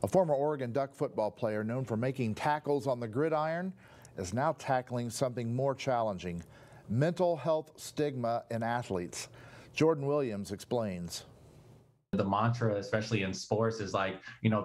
A former Oregon Duck football player known for making tackles on the gridiron is now tackling something more challenging: mental health stigma in athletes. Jordan Williams explains. The mantra, especially in sports, is like,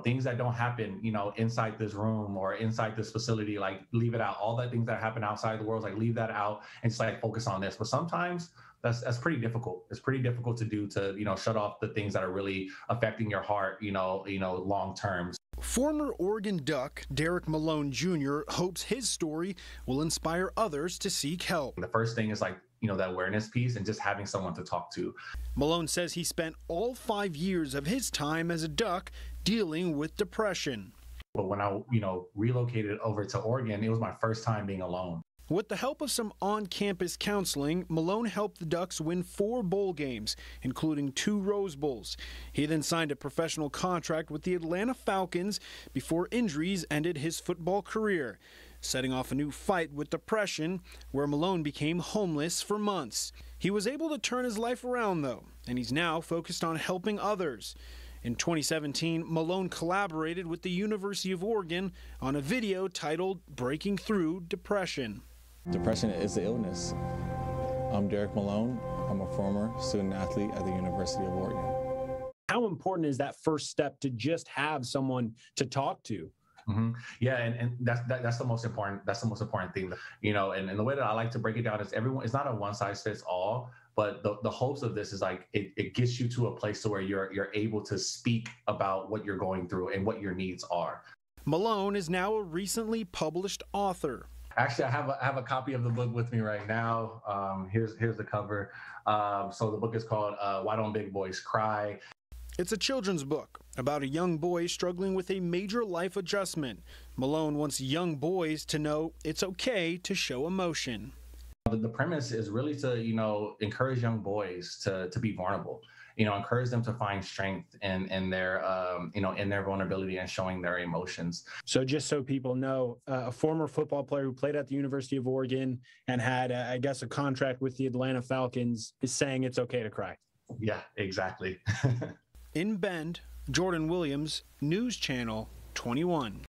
things that don't happen, inside this room or inside this facility, like leave it out. All the things that happen outside the world, like leave that out and just like focus on this. But sometimes that's pretty difficult. It's pretty difficult to do, to, shut off the things that are really affecting your heart, long term. Former Oregon Duck Derek Malone Jr. hopes his story will inspire others to seek help. The first thing is like, that awareness piece and just having someone to talk to. Malone says he spent all 5 years of his time as a Duck dealing with depression. But when I, relocated over to Oregon, it was my first time being alone. With the help of some on-campus counseling, Malone helped the Ducks win 4 bowl games, including 2 Rose Bowls. He then signed a professional contract with the Atlanta Falcons before injuries ended his football career, setting off a new fight with depression, where Malone became homeless for months. He was able to turn his life around, though, and he's now focused on helping others. In 2017, Malone collaborated with the University of Oregon on a video titled "Breaking Through Depression." Depression is the illness. I'm Derek Malone. I'm a former student athlete at the University of Oregon. How important is that first step to just have someone to talk to? Mm-hmm. Yeah, and that's the most important. That's the most important thing, And the way that I like to break it down is it's not a one size fits all. But the hopes of this is like it gets you to a place to where you're able to speak about what you're going through and what your needs are. Malone is now a recently published author. Actually, I have a copy of the book with me right now. Here's the cover. So the book is called "Why Don't Big Boys Cry?" It's a children's book about a young boy struggling with a major life adjustment. Malone wants young boys to know it's okay to show emotion. The premise is really to, encourage young boys to be vulnerable, encourage them to find strength in their, in their vulnerability and showing their emotions. So just so people know, a former football player who played at the University of Oregon and had, I guess, a contract with the Atlanta Falcons is saying it's okay to cry. Yeah, exactly. In Bend, Jordan Williams, News Channel 21.